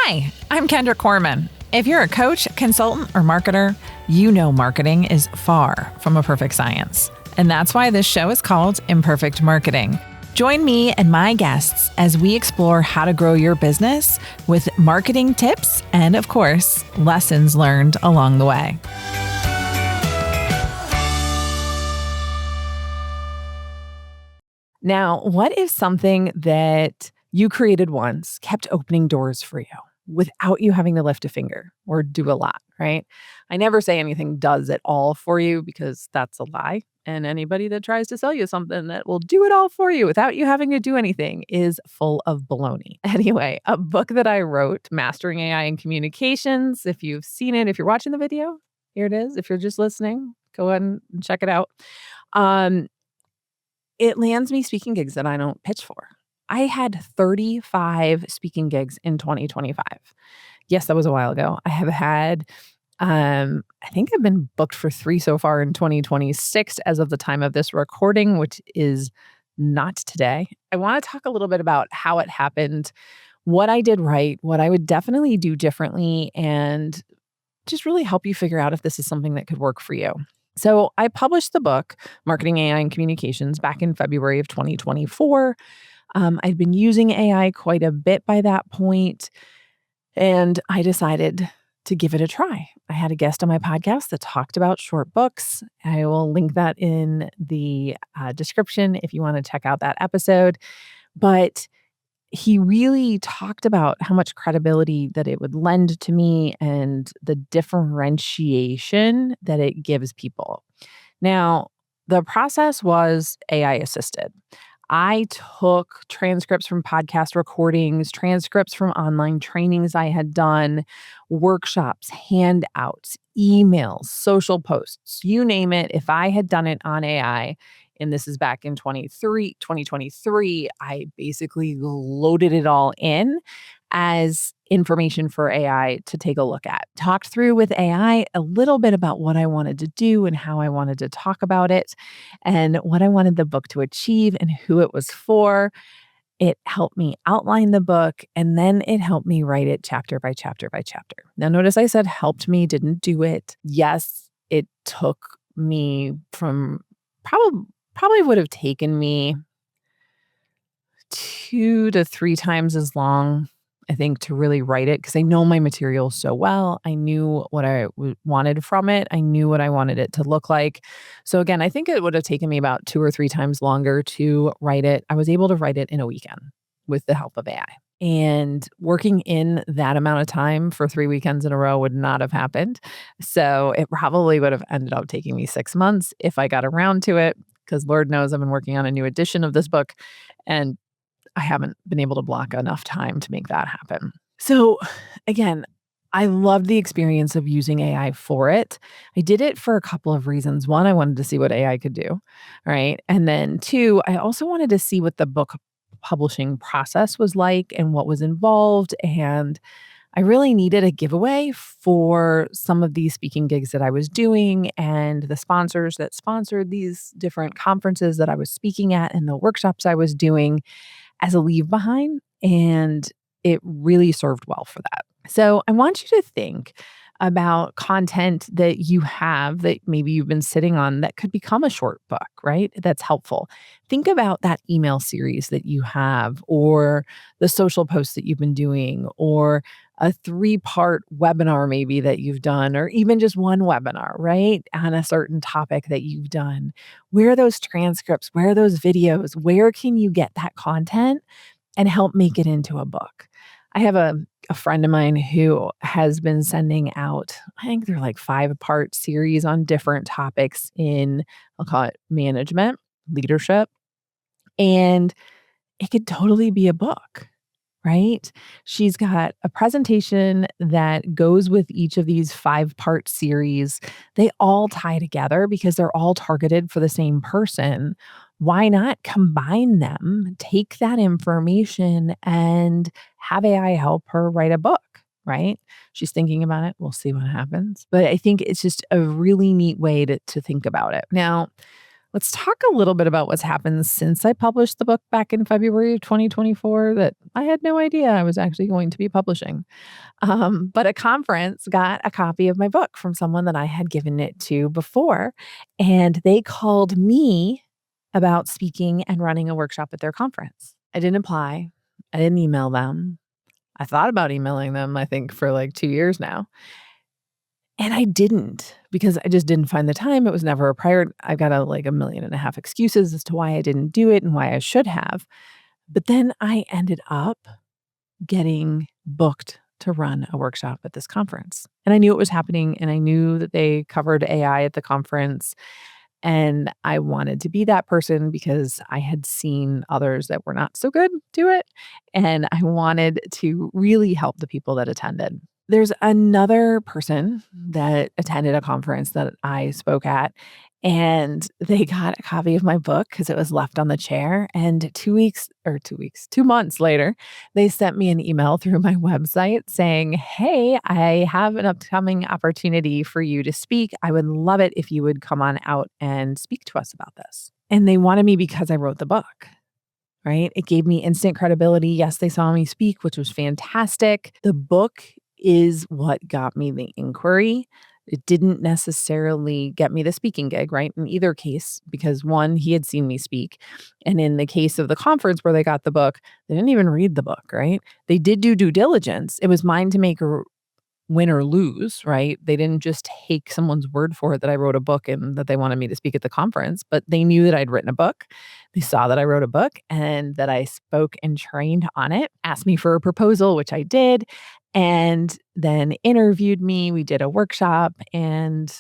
Hi, I'm Kendra Corman. If you're a coach, consultant, or marketer, you know marketing is far from a perfect science. And that's why this show is called Imperfect Marketing. Join me and my guests as we explore how to grow your business with marketing tips and, of course, lessons learned along the way. Now, what if something that you created once kept opening doors for you without you having to lift a finger or do a lot, right? I never say anything does it all for you because that's a lie. And anybody that tries to sell you something that will do it all for you without you having to do anything is full of baloney. Anyway, a book that I wrote, Mastering AI in Communications. If you've seen it, if you're watching the video, here it is. If you're just listening, go ahead and check it out. Um, it lands me speaking gigs that I don't pitch for. I had 35 speaking gigs in 2025. Yes, that was a while ago. I have had, I think I've been booked for 3 so far in 2026 as of the time of this recording, which is not today. I want to talk a little bit about how it happened, what I did right, what I would definitely do differently, and just really help you figure out if this is something that could work for you. So I published the book, Marketing AI and Communications, back in February of 2024. I'd been using AI quite a bit by that point, and I decided to give it a try. I had a guest on my podcast that talked about short books. I will link that in the description if you want to check out that episode. But he really talked about how much credibility that it would lend to me and the differentiation that it gives people. Now, the process was AI assisted. I took transcripts from podcast recordings, transcripts from online trainings I had done, workshops, handouts, emails, social posts, you name it. If I had done it on AI, and this is back in 2023, I basically loaded it all in as information for AI to take a look at. Talked through with AI a little bit about what I wanted to do and how I wanted to talk about it and what I wanted the book to achieve and who it was for. It helped me outline the book, and then it helped me write it chapter by chapter by chapter. Now, notice I said helped me, didn't do it. Yes, it took me from probably would have taken me 2 to 3 times as long, I think, to really write it because I know my material so well. I knew what I wanted from it. I knew what I wanted it to look like. So again, I think it would have taken me about 2 or 3 times longer to write it. I was able to write it in a weekend with the help of AI. And working in that amount of time for 3 weekends in a row would not have happened. So it probably would have ended up taking me 6 months if I got around to it, because Lord knows I've been working on a new edition of this book and I haven't been able to block enough time to make that happen. So again, I loved the experience of using AI for it. I did it for a couple of reasons. One, I wanted to see what AI could do, right? And then two, I also wanted to see what the book publishing process was like and what was involved. And I really needed a giveaway for some of these speaking gigs that I was doing and the sponsors that sponsored these different conferences that I was speaking at and the workshops I was doing as a leave behind. And it really served well for that. So I want you to think about content that you have that maybe you've been sitting on that could become a short book, right? That's helpful. Think about that email series that you have, or the social posts that you've been doing, or a 3-part webinar maybe that you've done, or even just one webinar, right? On a certain topic that you've done. Where are those transcripts? Where are those videos? Where can you get that content and help make it into a book? I have a friend of mine who has been sending out, I think they're like 5-part series on different topics in, I'll call it management, leadership, and it could totally be a book, right? She's got a presentation that goes with each of these 5-part series. They all tie together because they're all targeted for the same person. Why not combine them, take that information and have AI help her write a book, right? She's thinking about it. We'll see what happens. But I think it's just a really neat way to think about it. Now, Let's talk a little bit about what's happened since I published the book back in February of 2024 that I had no idea I was actually going to be publishing. But a conference got a copy of my book from someone that I had given it to before, and they called me about speaking and running a workshop at their conference. I didn't apply. I didn't email them. I thought about emailing them, I think, for like 2 years now. And I didn't because I just didn't find the time. It was never a prior I've got a million and a half excuses as to why I didn't do it and why I should have. But then I ended up getting booked to run a workshop at this conference. And I knew it was happening and I knew that they covered AI at the conference. And I wanted to be that person because I had seen others that were not so good do it. And I wanted to really help the people that attended. There's another person that attended a conference that I spoke at, and they got a copy of my book because it was left on the chair. And 2 months later, they sent me an email through my website saying, "Hey, I have an upcoming opportunity for you to speak. I would love it if you would come on out and speak to us about this." And they wanted me because I wrote the book. Right? It gave me instant credibility. Yes, they saw me speak, which was fantastic. The book is what got me the inquiry. It didn't necessarily get me the speaking gig, right? In either case, because one, he had seen me speak. And in the case of the conference where they got the book, they didn't even read the book, right? They did do due diligence. It was mine to make or win or lose, right? They didn't just take someone's word for it that I wrote a book and that they wanted me to speak at the conference, but they knew that I'd written a book. They saw that I wrote a book and that I spoke and trained on it, asked me for a proposal, which I did, and then interviewed me. We did a workshop and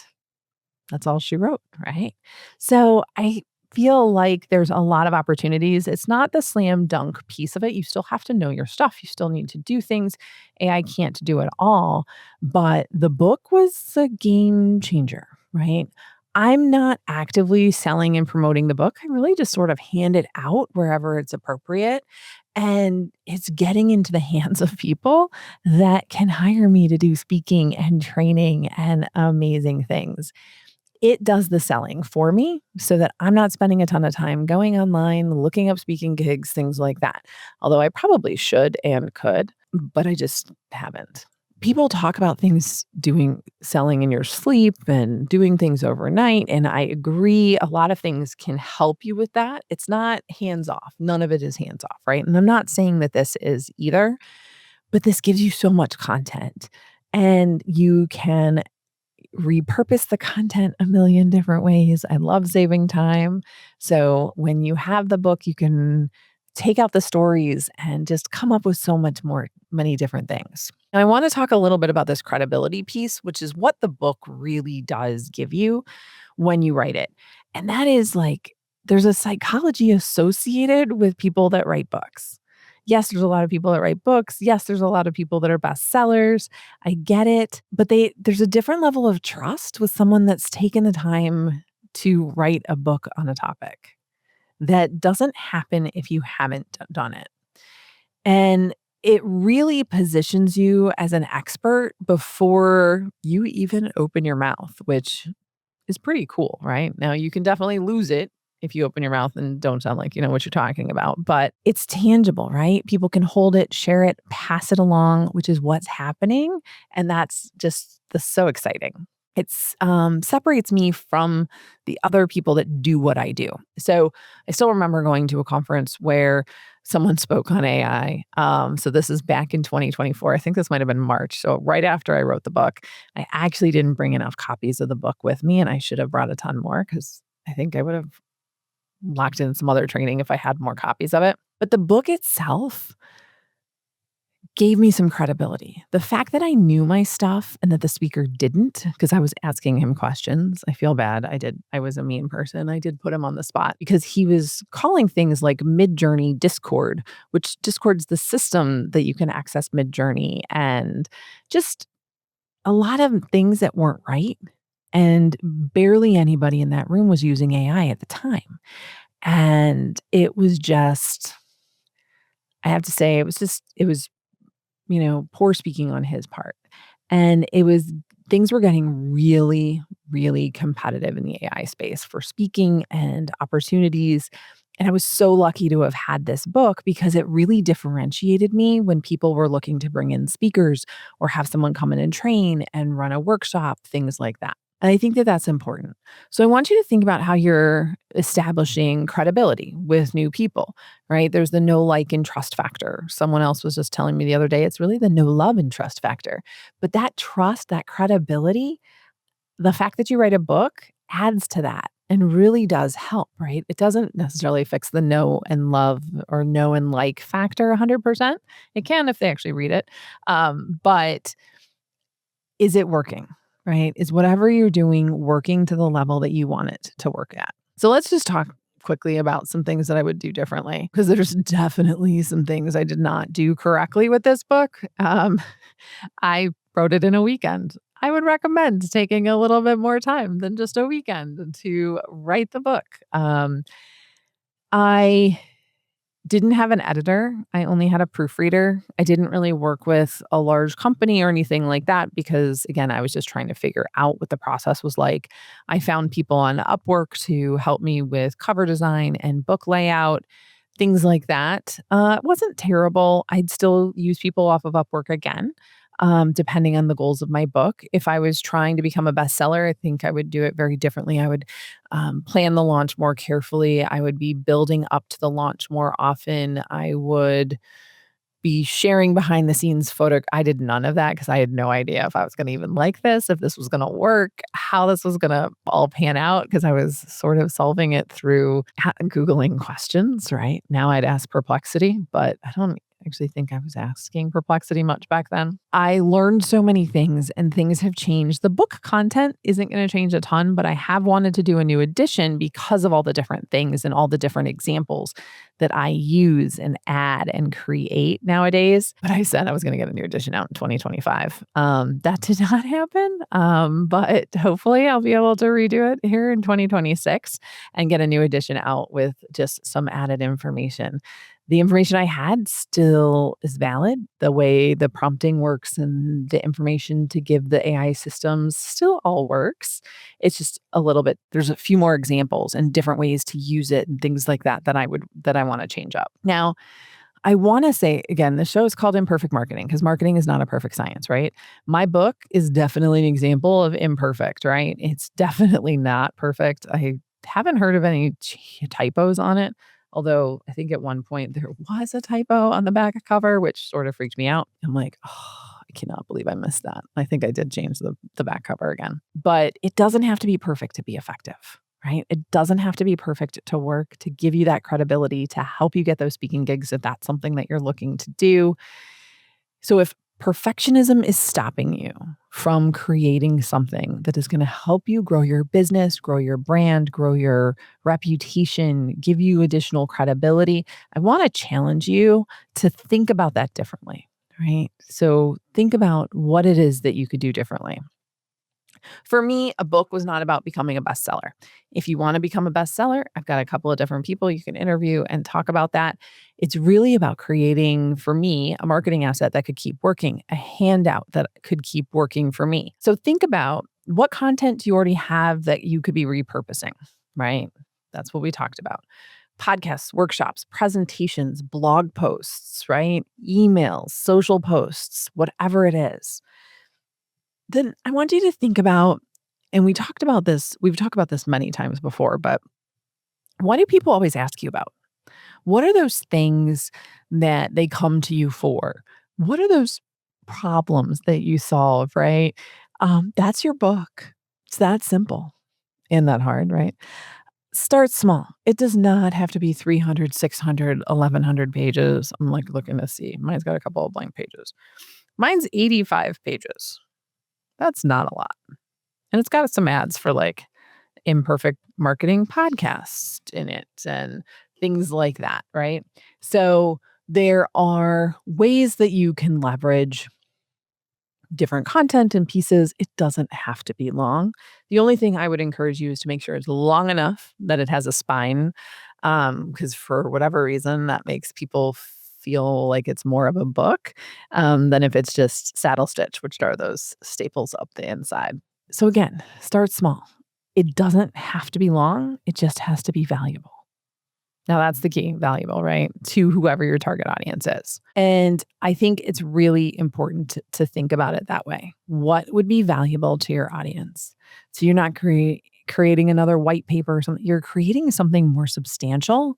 that's all she wrote, right? So I feel like there's a lot of opportunities. It's not the slam dunk piece of it. You still have to know your stuff. You still need to do things. AI can't do it all. But the book was a game changer, right? I'm not actively selling and promoting the book. I really just sort of hand it out wherever it's appropriate. And it's getting into the hands of people that can hire me to do speaking and training and amazing things. It does the selling for me so that I'm not spending a ton of time going online, looking up speaking gigs, things like that. Although I probably should and could, but I just haven't. People talk about things doing selling in your sleep and doing things overnight. And I agree, a lot of things can help you with that. It's not hands off. None of it is hands off, right? And I'm not saying that this is either, but this gives you so much content and you can repurpose the content a million different ways. I love saving time. So when you have the book, you can take out the stories and just come up with so much more, many different things. And I want to talk a little bit about this credibility piece, which is what the book really does give you when you write it. And that is like, there's a psychology associated with people that write books. Yes, there's a lot of people that write books. Yes, there's a lot of people that are bestsellers. I get it, but there's a different level of trust with someone that's taken the time to write a book on a topic that doesn't happen if you haven't done it. And it really positions you as an expert before you even open your mouth, which is pretty cool, right? Now you can definitely lose it if you open your mouth and don't sound like you know what you're talking about, but it's tangible, right? People can hold it, share it, pass it along, which is what's happening, and that's just so exciting. It's separates me from the other people that do what I do. So I still remember going to a conference where someone spoke on AI. So this is back in 2024. I think this might have been March. So right after I wrote the book, I actually didn't bring enough copies of the book with me, and I should have brought a ton more because I think I would have locked in some other training if I had more copies of it. But the book itself gave me some credibility. The fact that I knew my stuff and that the speaker didn't, because I was asking him questions. I feel bad. I was a mean person. I did put him on the spot because he was calling things like Mid-Journey Discord, which Discord's the system that you can access Mid-Journey, and just a lot of things that weren't right. And barely anybody in that room was using AI at the time. And it was just, I have to say, it was, poor speaking on his part. And things were getting really, really competitive in the AI space for speaking and opportunities. And I was so lucky to have had this book because it really differentiated me when people were looking to bring in speakers or have someone come in and train and run a workshop, things like that. And I think that that's important. So I want you to think about how you're establishing credibility with new people, right? There's the know, like, and trust factor. Someone else was just telling me the other day, it's really the know, love, and trust factor. But that trust, that credibility, the fact that you write a book adds to that and really does help, right? It doesn't necessarily fix the know and love or know and like factor 100%. It can if they actually read it. But is it working, right? Is whatever you're doing working to the level that you want it to work at? So let's just talk quickly about some things that I would do differently because there's definitely some things I did not do correctly with this book. I wrote it in a weekend. I would recommend taking a little bit more time than just a weekend to write the book. I didn't have an editor. I only had a proofreader. I didn't really work with a large company or anything like that because, again, I was just trying to figure out what the process was like. I found people on Upwork to help me with cover design and book layout, things like that. It wasn't terrible. I'd still use people off of Upwork again, depending on the goals of my book. If I was trying to become a bestseller, I think I would do it very differently. I would plan the launch more carefully. I would be building up to the launch more often. I would be sharing behind the scenes photo. I did none of that because I had no idea if I was going to even like this, if this was going to work, how this was going to all pan out because I was sort of solving it through Googling questions, right? Now I'd ask Perplexity, but I don't actually think I was asking Perplexity much back then. I learned so many things and things have changed. The book content isn't going to change a ton, but I have wanted to do a new edition because of all the different things and all the different examples that I use and add and create nowadays. But I said I was going to get a new edition out in 2025. That did not happen. But hopefully I'll be able to redo it here in 2026 and get a new edition out with just some added information. The information I had still is valid. The way the prompting works and the information to give the AI systems still all works. It's just a little bit, there's a few more examples and different ways to use it and things like that that I want to change up. Now, I want to say again, the show is called Imperfect Marketing because marketing is not a perfect science, right? My book is definitely an example of imperfect, right? It's definitely not perfect. I haven't heard of any typos on it. Although I think at one point there was a typo on the back cover, which sort of freaked me out. I'm like, oh, I cannot believe I missed that. I think I did change the back cover again. But it doesn't have to be perfect to be effective, right? It doesn't have to be perfect to work, to give you that credibility, to help you get those speaking gigs if that's something that you're looking to do. So if perfectionism is stopping you from creating something that is going to help you grow your business, grow your brand, grow your reputation, give you additional credibility, I want to challenge you to think about that differently, right? So think about what it is that you could do differently. For me, a book was not about becoming a bestseller. If you want to become a bestseller, I've got a couple of different people you can interview and talk about that. It's really about creating, for me, a marketing asset that could keep working, a handout that could keep working for me. So think about what content do you already have that you could be repurposing, right? That's what we talked about. Podcasts, workshops, presentations, blog posts, right? Emails, social posts, whatever it is. Then I want you to think about, and we've talked about this many times before, but what do people always ask you about? What are those things that they come to you for? What are those problems that you solve, right? That's your book. It's that simple and that hard, right? Start small. It does not have to be 300, 600, 1100 pages. I'm like looking to see. Mine's got a couple of blank pages. Mine's 85 pages. That's not a lot. And it's got some ads for like Imperfect Marketing podcast in it and things like that, right? So there are ways that you can leverage different content and pieces. It doesn't have to be long. The only thing I would encourage you is to make sure it's long enough that it has a spine, because for whatever reason that makes people feel like it's more of a book than if it's just saddle stitch, which are those staples up the inside. So again, start small. It doesn't have to be long. It just has to be valuable. Now that's the key, valuable, right? To whoever your target audience is. And I think it's really important to think about it that way. What would be valuable to your audience? So you're not creating another white paper or something. You're creating something more substantial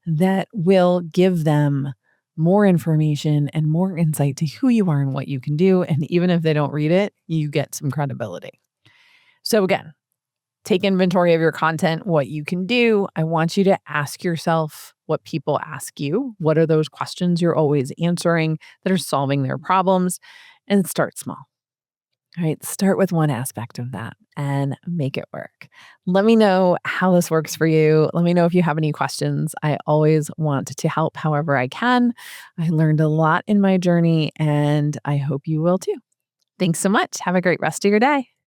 that will give them more information and more insight to who you are and what you can do. And even if they don't read it, you get some credibility. So again, take inventory of your content, what you can do. I want you to ask yourself what people ask you. What are those questions you're always answering that are solving their problems? And start small. All right, start with one aspect of that and make it work. Let me know how this works for you. Let me know if you have any questions. I always want to help however I can. I learned a lot in my journey and I hope you will too. Thanks so much. Have a great rest of your day.